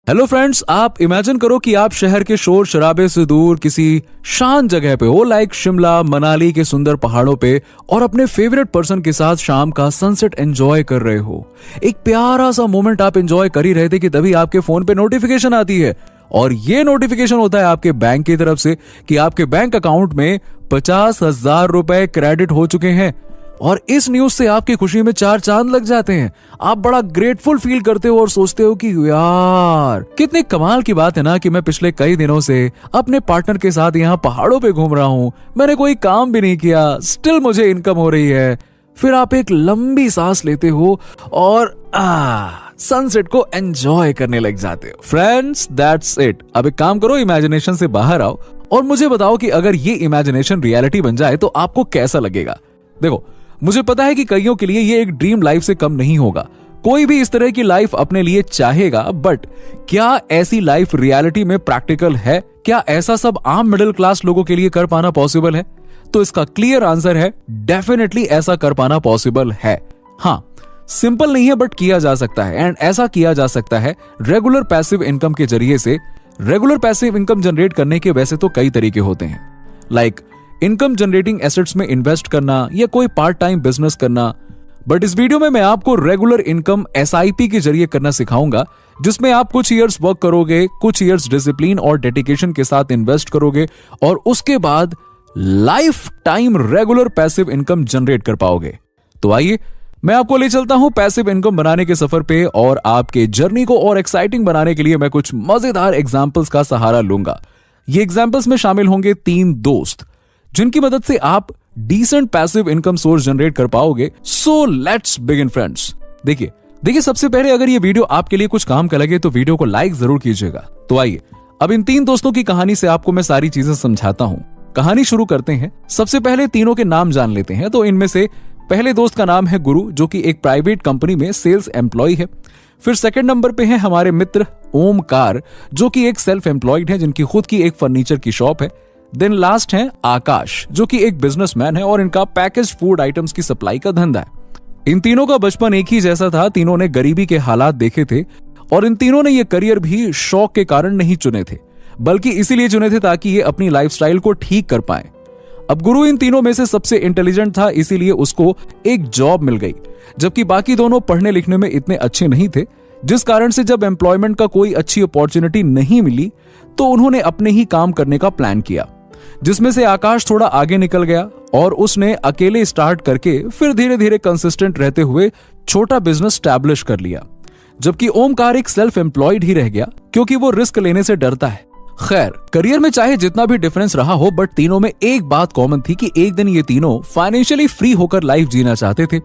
Hello friends, आप imagine करो कि आप शहर के शोर शराबे से दूर किसी शांत जगह पे हो, लाइक शिमला मनाली के सुंदर पहाड़ों पे, और अपने फेवरेट पर्सन के साथ शाम का सनसेट एंजॉय कर रहे हो। एक प्यारा सा मोमेंट आप एंजॉय कर ही रहे थे कि तभी आपके फोन पे नोटिफिकेशन आती है, और ये नोटिफिकेशन होता है आपके बैंक की तरफ से कि आपके बैंक अकाउंट में 50,000 रुपए क्रेडिट हो चुके हैं। और इस न्यूज से आपकी खुशी में चार चांद लग जाते हैं। आप बड़ा ग्रेटफुल फील करते हो और सोचते हो कि यार कितनी कमाल की बात है ना कि मैं पिछले कई दिनों से अपने पार्टनर के साथ यहाँ पहाड़ों पे घूम रहा हूँ, मैंने कोई काम भी नहीं किया, स्टिल मुझे इनकम हो रही है। फिर आप एक लंबी सांस लेते हो और सनसेट को एंजॉय करने लग जाते हो। Friends, that's it. अब एक काम करो, इमेजिनेशन से बाहर आओ और मुझे बताओ कि अगर ये इमेजिनेशन रियलिटी बन जाए तो आपको कैसा लगेगा। देखो, मुझे पता है कि कईयों के लिए ये एक ड्रीम लाइफ से कम नहीं होगा। कोई भी इस तरह की लाइफ अपने लिए चाहेगा, बट क्या ऐसी लाइफ रियलिटी में प्रैक्टिकल है? क्या ऐसा सब आम मिडिल क्लास लोगों के लिए कर पाना पॉसिबल है? तो इसका क्लियर आंसर है डेफिनेटली ऐसा कर पाना पॉसिबल है। हाँ, सिंपल नहीं है बट किया जा सकता है, एंड ऐसा किया जा सकता है रेगुलर पैसिव इनकम के जरिए से। रेगुलर पैसिव इनकम जनरेट करने के वैसे तो कई तरीके होते हैं, लाइक इनकम जनरेटिंग एसेट्स में इन्वेस्ट करना या कोई पार्ट टाइम बिजनेस करना। बट इस वीडियो में मैं आपको रेगुलर इनकम SIP के जरिए करना सिखाऊंगा, जिसमें आप कुछ ईयर्स वर्क करोगे, कुछ ईयर्स डिसिप्लिन और डेडिकेशन के साथ इन्वेस्ट करोगे और उसके बाद life time regular passive income generate कर पाओगे। तो आइए मैं आपको ले चलता हूं पैसिव इनकम बनाने के सफर पे, और आपके जर्नी को और एक्साइटिंग बनाने के लिए मैं कुछ मजेदार एग्जाम्पल्स का सहारा लूंगा। ये एग्जाम्पल्स में शामिल होंगे 3 दोस्त जिनकी मदद से आप decent passive income source generate कर पाओगे। So let's begin friends. देखिए सबसे पहले अगर ये वीडियो आपके लिए कुछ काम का लगे तो वीडियो को लाइक जरूर कीजिएगा। तो आइए अब इन 3 दोस्तों की कहानी से आपको मैं सारी चीजें समझाता हूं। कहानी शुरू करते हैं। सबसे पहले तीनों के नाम जान लेते हैं। तो इनमें से पहले दोस्त का नाम है गुरु, जो कि एक प्राइवेट कंपनी में सेल्स एम्प्लॉय है। फिर सेकंड नंबर पे है हमारे मित्र ओमकार, जो कि एक सेल्फ एम्प्लॉयड है जिनकी खुद की एक फर्नीचर की शॉप है। देन लास्ट है आकाश, जो कि एक बिजनेसमैन है और इनका पैकेज फूड आइटम्स की सप्लाई का धंधा है। इन तीनों का बचपन एक ही जैसा था। तीनों ने गरीबी के हालात देखे थे और इन तीनों ने ये करियर भी शौक के कारण नहीं चुने थे, बल्कि इसीलिए चुने थे ताकि ये अपनी लाइफस्टाइल को ठीक कर पाए। अब गुरु इन तीनों में से सबसे इंटेलिजेंट था, इसीलिए उसको एक जॉब मिल गई, जबकि बाकी दोनों पढ़ने लिखने में इतने अच्छे नहीं थे, जिस कारण से जब एम्प्लॉयमेंट का कोई अच्छी अपॉर्चुनिटी नहीं मिली तो उन्होंने अपने ही काम करने का प्लान किया, जिसमें से आकाश थोड़ा आगे निकल गया और उसने अकेले स्टार्ट करके फिर धीरे धीरे कंसिस्टेंट रहते हुए छोटा बिजनेस स्टैब्लिश कर लिया, जबकि ओमकार एक सेल्फ एम्प्लॉयड ही रह गया क्योंकि वो रिस्क लेने से डरता है। खैर, करियर में चाहे जितना भी डिफरेंस रहा हो, बट तीनों में एक बात कॉमन थी कि एक दिन ये तीनों फाइनेंशियली फ्री होकर लाइफ जीना चाहते थे।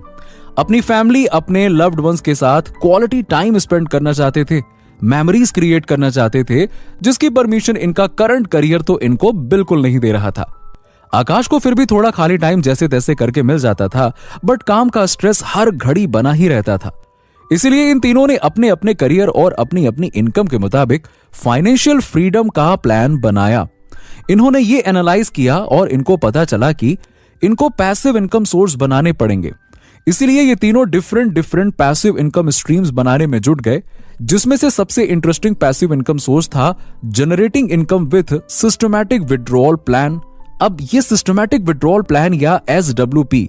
अपनी फैमिली, अपने लव्ड वंस के साथ क्वालिटी टाइम स्पेंड करना चाहते थे, मेमोरीज क्रिएट करना चाहते थे, जिसकी परमिशन इनका करंट करियर तो इनको बिल्कुल नहीं दे रहा था। आकाश को फिर भी थोड़ा खाली टाइम जैसे तैसे करके मिल जाता था, बट काम का स्ट्रेस हर घड़ी बना ही रहता था। इसलिए इन तीनों ने अपने अपने करियर और अपनी अपनी इनकम के मुताबिक फाइनेंशियल फ्रीडम का प्लान बनाया। इन्होंने ये एनालाइज किया और इनको पता चला कि इनको पैसिव इनकम सोर्स बनाने पड़ेंगे। इसीलिए ये तीनों डिफरेंट पैसिव इनकम स्ट्रीम्स बनाने में जुट गए, जिसमें से सबसे इंटरेस्टिंग पैसिव इनकम सोर्स था generating income with systematic withdrawal plan. अब ये सिस्टमैटिक विड्रॉल प्लान या SWP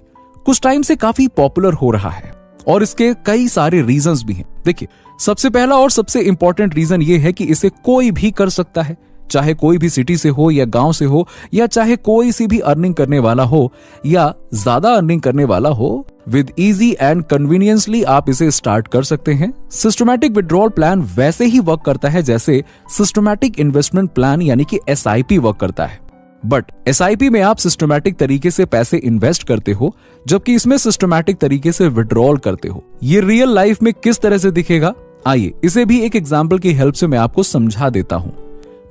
कुछ टाइम से काफी पॉपुलर हो रहा है और इसके कई सारे रीजंस भी हैं। देखिए, सबसे पहला और सबसे इंपॉर्टेंट रीजन ये है कि इसे कोई भी कर सकता है, चाहे कोई भी सिटी से हो या गांव से हो, या चाहे कोई सी भी अर्निंग करने वाला हो या ज्यादा अर्निंग करने वाला हो, विद इजी एंड कन्वीनियंसली आप इसे स्टार्ट कर सकते हैं। सिस्टमैटिक विड्रॉल प्लान वैसे ही वर्क करता है जैसे सिस्टमैटिक इन्वेस्टमेंट प्लान यानी कि SIP वर्क करता है, बट SIP में आप सिस्टमैटिक तरीके से पैसे इन्वेस्ट करते हो, जबकि इसमें सिस्टमैटिक तरीके से विड्रॉल करते हो। ये रियल लाइफ में किस तरह से दिखेगा, आइए इसे भी एक एग्जाम्पल की हेल्प से मैं आपको समझा देता हूं।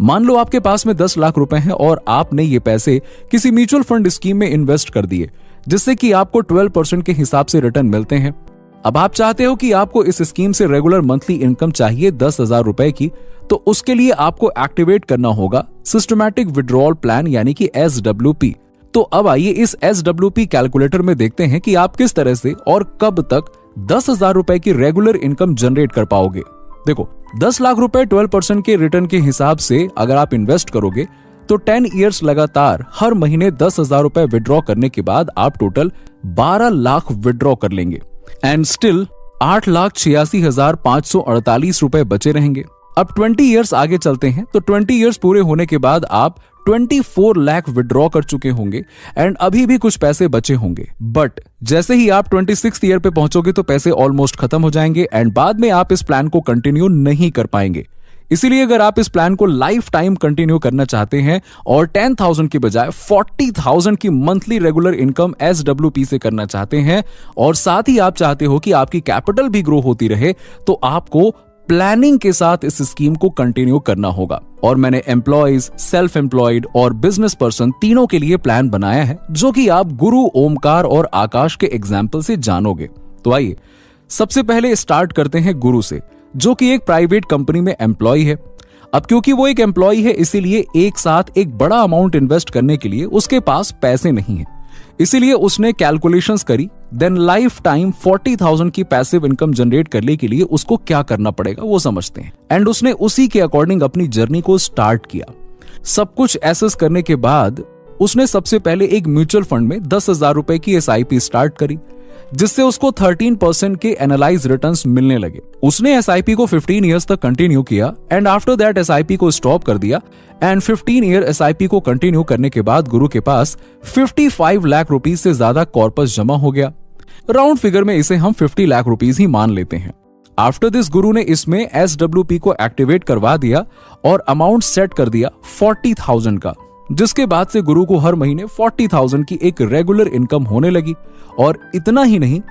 मान लो आपके पास में 10 लाख रुपए हैं और आपने ये पैसे किसी म्यूचुअल फंड स्कीम में इन्वेस्ट कर दिए, जिससे कि आपको 12% के हिसाब से रिटर्न मिलते हैं। अब आप चाहते हो कि आपको इस स्कीम से रेगुलर मंथली इनकम चाहिए 10,000 रुपए की, तो उसके लिए आपको एक्टिवेट करना होगा सिस्टमैटिक विड्रॉल प्लान यानी कि SWP। तो अब आइए इस SWP कैलकुलेटर में देखते हैं कि आप किस तरह से और कब तक 10,000 रुपए की रेगुलर इनकम जनरेट कर पाओगे। देखो 10 लाख रुपए 12% के रिटर्न के हिसाब से अगर आप इन्वेस्ट करोगे तो 10 ईयर्स लगातार हर महीने 10,000 रुपए विड्रॉ करने के बाद आप टोटल 12 लाख विड्रॉ कर लेंगे एंड स्टिल 8,86,548 रुपए बचे रहेंगे। अब 20 ईयर्स आगे चलते हैं तो 20 ईयर्स पूरे होने के बाद आप 24 लाख विड्रॉ कर चुके होंगे एंड अभी भी कुछ पैसे बचे होंगे। बट जैसे ही आप 26th ईयर पे पहुंचोगे तो पैसे ऑलमोस्ट खत्म हो जाएंगे एंड बाद में आप इस प्लान को कंटिन्यू नहीं कर पाएंगे। इसीलिए अगर आप इस प्लान को लाइफ टाइम कंटिन्यू करना चाहते हैं और 10,000 की बजाय 40,000 की मंथली रेगुलर इनकम SWP से करना चाहते हैं और साथ ही आप चाहते हो कि आपकी कैपिटल भी ग्रो होती रहे, तो आपको प्लानिंग के साथ इस स्कीम को कंटिन्यू करना होगा। और मैंने एम्प्लॉयज, सेल्फ एम्प्लॉयड और बिजनेस पर्सन तीनों के लिए प्लान बनाया है, जो कि आप गुरु, ओमकार और आकाश के एग्जाम्पल से जानोगे। तो आइए सबसे पहले स्टार्ट करते हैं गुरु से, जो कि एक प्राइवेट कंपनी में एम्प्लॉय है। अब क्योंकि वो एक एम्प्लॉय है, इसीलिए एक साथ एक बड़ा अमाउंट इन्वेस्ट करने के लिए उसके पास पैसे नहीं है। इसीलिए उसने कैलकुलेशंस करी, देन लाइफ टाइम 40,000 की पैसिव इनकम जनरेट करने के लिए उसको क्या करना पड़ेगा वो समझते हैं एंड उसने उसी के अकॉर्डिंग अपनी जर्नी को स्टार्ट किया। सब कुछ एसेस करने के बाद उसने सबसे पहले एक म्यूचुअल फंड में 10,000 रुपए की SIP स्टार्ट करी, जिससे उसको 13% के एनालाइज रिटर्न्स मिलने लगे। उसने SIP को 15 ईयर्स तक कंटिन्यू किया एंड आफ्टर दैट SIP को स्टॉप कर दिया एंड 15 ईयर SIP को कंटिन्यू करने के बाद गुरु के पास 55 लाख रुपीस से ज्यादा कॉर्पस जमा हो गया। राउंड फिगर में इसे हम 50 लाख रुपीस ही मान लेते हैं। आफ्टर दिस गुरु ने इसमें SWP को एक्टिवेट करवा दिया और अमाउंट सेट कर दिया 40,000 का, जिसके बाद से गुरु को हर महीने 40,000 की एक रेगुलर इनकम होने लगी। और इतना ही नहीं,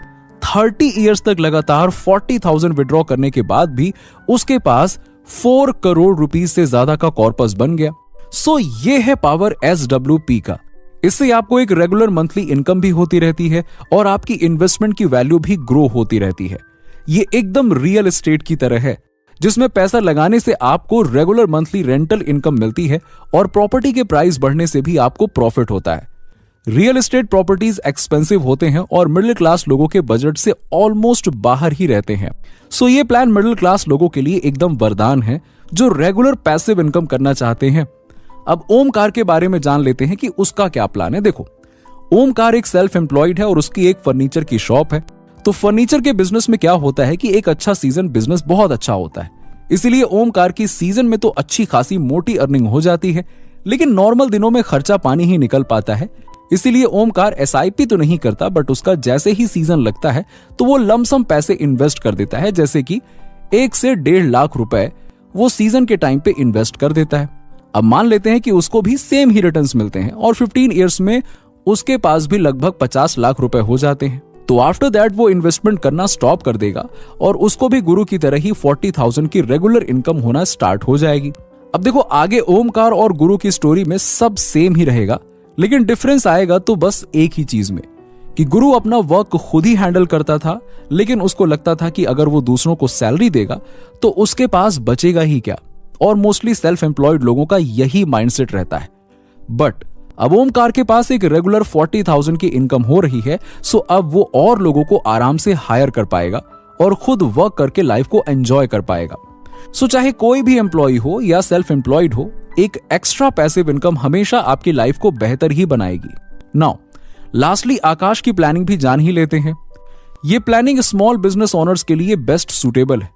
30 ईयर्स तक लगातार 40,000 विड्रॉ करने के बाद भी उसके पास 4 करोड़ रुपीस से ज्यादा का कॉर्पस बन गया। सो ये है पावर SWP का। इससे आपको एक रेगुलर मंथली इनकम भी होती रहती है और आपकी इन्वेस्टमेंट की वैल्यू भी ग्रो होती रहती है। ये एकदम रियल एस्टेट की तरह है, जिसमें पैसा लगाने से आपको रेगुलर मंथली रेंटल इनकम मिलती है और प्रॉपर्टी के प्राइस बढ़ने से भी आपको प्रॉफिट होता है। रियल एस्टेट प्रॉपर्टीज एक्सपेंसिव होते हैं और मिडिल क्लास लोगों के बजट से ऑलमोस्ट बाहर ही रहते हैं। सो ये प्लान मिडिल क्लास लोगों के लिए एकदम वरदान है जो रेगुलर पैसिव इनकम करना चाहते हैं। अब ओमकार के बारे में जान लेते हैं कि उसका क्या प्लान है। देखो, ओमकार एक सेल्फ एम्प्लॉयड है और उसकी एक फर्नीचर की शॉप है। तो फर्नीचर के बिजनेस में क्या होता है कि एक अच्छा सीजन बिजनेस बहुत अच्छा होता है, इसीलिए ओमकार की सीजन में तो अच्छी खासी मोटी अर्निंग हो जाती है, लेकिन नॉर्मल दिनों में खर्चा पानी ही निकल पाता है। इसीलिए ओमकार SIP तो नहीं करता, बट उसका जैसे ही सीजन लगता है तो वो लमसम पैसे इन्वेस्ट कर देता है, जैसे कि 1 से 1.5 लाख रुपए वो सीजन के टाइम पे इन्वेस्ट कर देता है। अब मान लेते हैं कि उसको भी सेम ही रिटर्न्स मिलते हैं और 15 ईयर्स में उसके पास भी लगभग 50 लाख रुपए हो जाते हैं। तो आफ्टर दैट वो इन्वेस्टमेंट करना स्टॉप कर देगा और उसको भी गुरु की तरह ही 40,000 की रेगुलर इनकम होना स्टार्ट हो जाएगी। अब देखो, आगे ओमकार और गुरु की स्टोरी में सब सेम ही रहेगा, लेकिन डिफरेंस आएगा तो बस एक ही चीज में कि गुरु अपना वर्क खुद ही हैंडल करता था, लेकिन उसको लगता था कि अगर वो दूसरों को सैलरी देगा तो उसके पास बचेगा ही क्या। और मोस्टली सेल्फ एम्प्लॉयड लोगों का यही माइंडसेट रहता है। बट अब ओमकार के पास एक रेगुलर 40,000 की इनकम हो रही है, सो अब वो और लोगों को आराम से हायर कर पाएगा और खुद वर्क करके लाइफ को एंजॉय कर पाएगा। सो चाहे कोई भी एम्प्लॉय हो या सेल्फ एम्प्लॉयड हो, एक एक्स्ट्रा पैसिव इनकम हमेशा आपकी लाइफ को बेहतर ही बनाएगी। नाउ लास्टली आकाश की प्लानिंग भी जान ही लेते हैं। ये प्लानिंग स्मॉल बिजनेस ओनर्स के लिए बेस्ट सूटेबल है।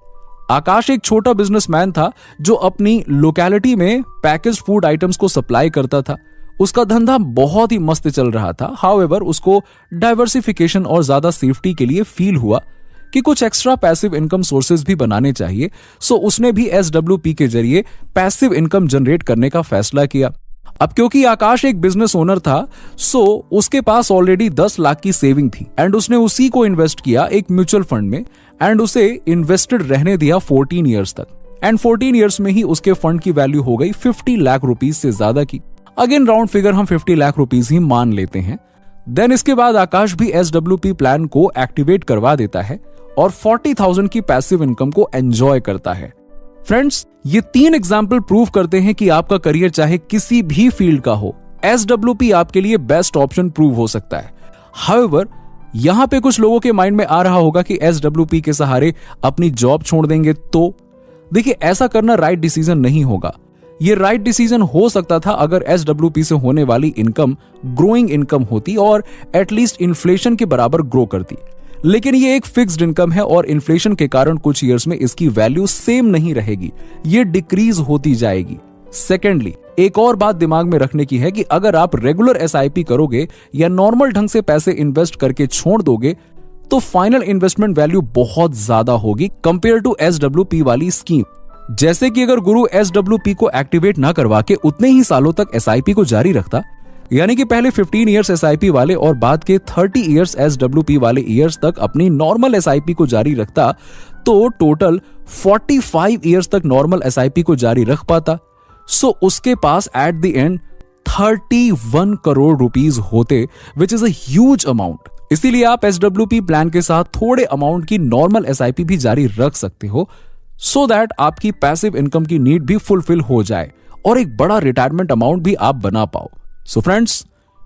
आकाश एक छोटा बिजनेसमैन था जो अपनी लोकेलिटी में पैकेज्ड फूड आइटम्स को सप्लाई करता था। उसका धंधा बहुत ही मस्त चल रहा था। हाउएवर उसको डाइवर्सिफिकेशन और ज्यादा सेफ्टी के लिए फील हुआ कि कुछ एक्स्ट्रा पैसिव इनकम सोर्सेज भी बनाने चाहिए। सो उसने भी SWP के जरिए पैसिव इनकम जनरेट करने का फैसला किया। अब क्योंकि आकाश एक बिजनेस ओनर था, सो उसके पास ऑलरेडी 10 लाख की सेविंग थी एंड उसने उसी को इन्वेस्ट किया एक म्यूचुअल फंड में एंड उसे इन्वेस्टेड रहने दिया 14 ईयर्स तक। एंड 14 ईयर्स में ही उसके फंड की वैल्यू हो गई 50 लाख रुपीज से ज्यादा की। अगेन राउंड फिगर हम 50 लाख रुपीज ही मान लेते हैं। देन इसके बाद आकाश भी SWP प्लान को एक्टिवेट करवा देता है और 40,000 की पैसिव इनकम को एंजॉय करता है। फ्रेंड्स, ये 3 एग्जाम्पल प्रूव करते हैं कि आपका करियर चाहे किसी भी फील्ड का हो, SWP आपके लिए बेस्ट ऑप्शन प्रूव हो सकता है। हाउएवर यहां पे कुछ लोगों के माइंड में आ रहा होगा कि SWP के सहारे अपनी जॉब छोड़ देंगे तो देखिए, ऐसा करना राइट डिसीजन नहीं होगा। ये राइट डिसीजन हो सकता था अगर SWP से होने वाली इनकम ग्रोइंग इनकम होती और एटलीस्ट इन्फ्लेशन के बराबर ग्रो करती। लेकिन ये एक फिक्स्ड इनकम है और इन्फ्लेशन के कारण कुछ ईयर्स में इसकी वैल्यू सेम नहीं रहेगी, ये डिक्रीज होती जाएगी। सेकेंडली, एक और बात दिमाग में रखने की है कि अगर आप रेगुलर SIP करोगे या नॉर्मल ढंग से पैसे इन्वेस्ट करके छोड़ दोगे तो फाइनल इन्वेस्टमेंट वैल्यू बहुत ज्यादा होगी कंपेयर टू SWP वाली स्कीम। जैसे कि अगर गुरु SWP को एक्टिवेट ना करवा के उतने ही सालों तक SIP को जारी रखता, यानी कि पहले 15 इयर्स SIP वाले और बाद के 30 इयर्स SWP वाले इयर्स तक अपनी नॉर्मल SIP को जारी रखता, तो टोटल 45 इयर्स तक नॉर्मल SIP को जारी रख पाता। सो उसके पास at the end 31 crore rupees होते, which is a huge amount. इसीलिए आप SWP प्लान के साथ थोड़े अमाउंट की नॉर्मल SIP भी जारी रख सकते हो, सो दैट आपकी पैसिव इनकम की नीड भी फुलफिल हो जाए और एक बड़ा रिटायरमेंट अमाउंट भी आप बना पाओ। सो फ्रेंड्स,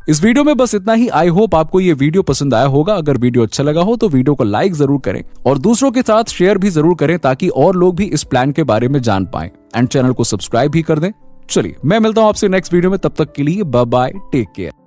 इस वीडियो में बस इतना ही। आई होप आपको ये वीडियो पसंद आया होगा। अगर वीडियो अच्छा लगा हो तो वीडियो को लाइक जरूर करें और दूसरों के साथ शेयर भी जरूर करें ताकि और लोग भी इस प्लान के बारे में जान पाएं, एंड चैनल को सब्सक्राइब भी कर दें। चलिए, मैं मिलता हूं आपसे नेक्स्ट वीडियो में। तब तक के लिए बाय बाय, टेक केयर।